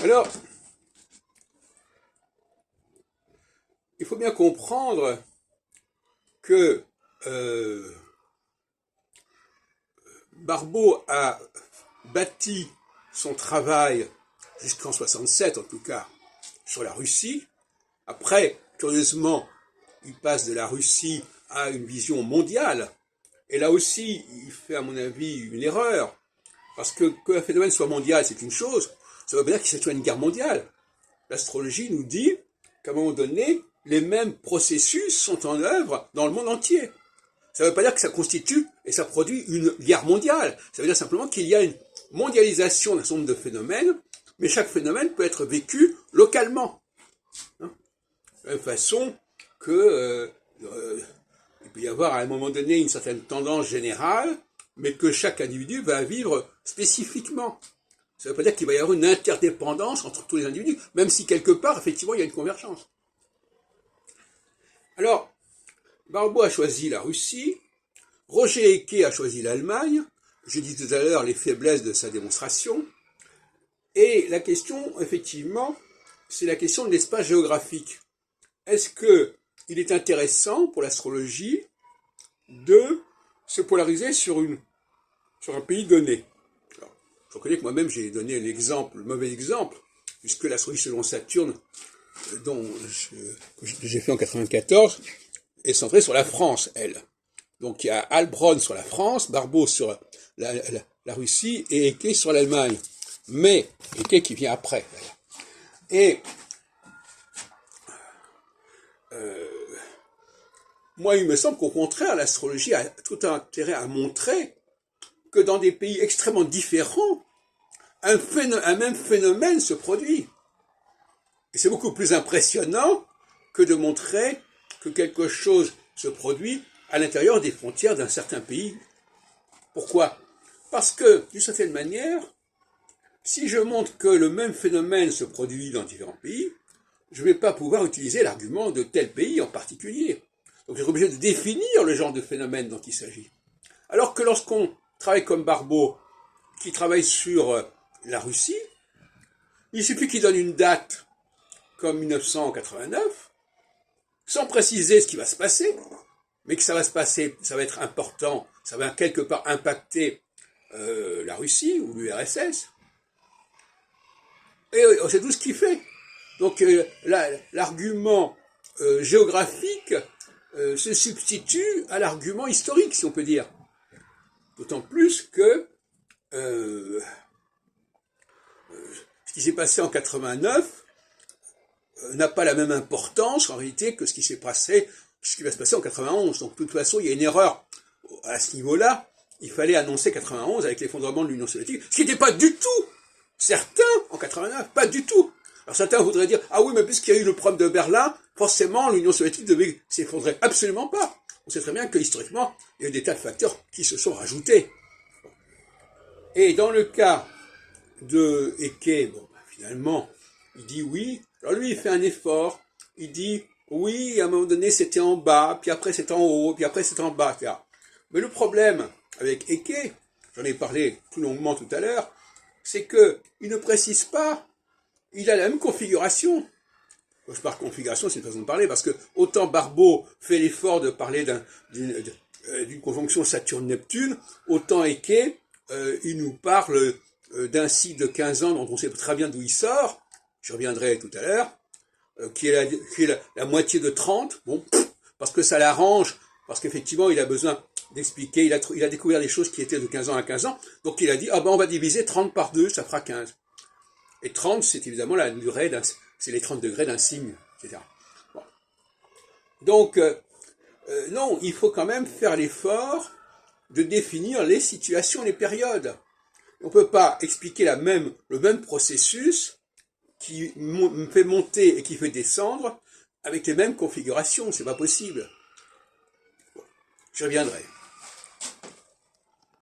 Alors, il faut bien comprendre que Barbault a bâti son travail jusqu'en 67 en tout cas sur la Russie. Après, curieusement, il passe de la Russie à une vision mondiale. Et là aussi, il fait à mon avis une erreur. Parce que un phénomène soit mondial, c'est une chose. Ça ne veut pas dire qu'il soit une guerre mondiale. L'astrologie nous dit qu'à un moment donné, les mêmes processus sont en œuvre dans le monde entier. Ça ne veut pas dire que ça constitue et ça produit une guerre mondiale. Ça veut dire simplement qu'il y a une mondialisation d'un certain nombre de phénomènes, mais chaque phénomène peut être vécu localement. De la même façon que il peut y avoir à un moment donné une certaine tendance générale, mais que chaque individu va vivre spécifiquement. Ça ne veut pas dire qu'il va y avoir une interdépendance entre tous les individus, même si quelque part, effectivement, il y a une convergence. Alors, Barbault a choisi la Russie, Roger Eke a choisi l'Allemagne, j'ai dit tout à l'heure les faiblesses de sa démonstration, et la question, effectivement, c'est la question de l'espace géographique. Est-ce qu'il est intéressant pour l'astrologie de se polariser sur un pays donné? Alors, je reconnais que moi-même j'ai donné le mauvais exemple, puisque l'astrologie selon Saturne, que j'ai fait en 94, est centrée sur la France, elle. Donc il y a Heilbronn sur la France, Barbault sur la Russie et Eke sur l'Allemagne. Mais Eke qui vient après. Et moi, il me semble qu'au contraire, l'astrologie a tout intérêt à montrer que dans des pays extrêmement différents, un même phénomène se produit. Et c'est beaucoup plus impressionnant que de montrer que quelque chose se produit à l'intérieur des frontières d'un certain pays. Pourquoi? Parce que, d'une certaine manière, si je montre que le même phénomène se produit dans différents pays, je ne vais pas pouvoir utiliser l'argument de tel pays en particulier. Donc je suis obligé de définir le genre de phénomène dont il s'agit. Alors que lorsqu'on travaille comme Barbault, qui travaille sur la Russie, il suffit qu'il donne une date comme 1989, sans préciser ce qui va se passer, mais que ça va se passer, ça va être important, ça va quelque part impacter la Russie ou l'URSS. Et c'est tout ce qu'il fait. Donc l'argument géographique se substitue à l'argument historique, si on peut dire. D'autant plus que ce qui s'est passé en 89 n'a pas la même importance en réalité que ce qui va se passer en 91. Donc de toute façon, il y a une erreur à ce niveau-là. Il fallait annoncer 91 avec l'effondrement de l'Union soviétique, ce qui n'était pas du tout certain en 89, pas du tout. Alors certains voudraient dire, ah oui, mais puisqu'il y a eu le problème de Berlin, forcément l'Union soviétique devait s'effondrer. Absolument pas. On sait très bien que historiquement, il y a eu des tas de facteurs qui se sont rajoutés. Et dans le cas de Eke, finalement, il dit oui. Alors lui, il fait un effort. Il dit oui, à un moment donné, c'était en bas, puis après c'est en haut, puis après c'est en bas, etc. Mais le problème avec Eke, j'en ai parlé tout longuement tout à l'heure, c'est qu'il ne précise pas. Il a la même configuration. Quand je parle configuration, c'est une façon de parler, parce que autant Barbault fait l'effort de parler d'une conjonction Saturne-Neptune, autant Eke, il nous parle d'un cycle de 15 ans dont on sait très bien d'où il sort, je reviendrai tout à l'heure, qui est la moitié de 30, bon, parce que ça l'arrange, parce qu'effectivement il a besoin d'expliquer, il a découvert des choses qui étaient de 15 ans à 15 ans, donc il a dit, ah ben on va diviser 30 par 2, ça fera 15. Et 30, c'est évidemment la durée c'est les 30 degrés d'un signe, etc. Bon. Donc, non, il faut quand même faire l'effort de définir les situations, les périodes. On ne peut pas expliquer le même processus qui fait monter et qui fait descendre avec les mêmes configurations, c'est pas possible. Bon, j'y reviendrai.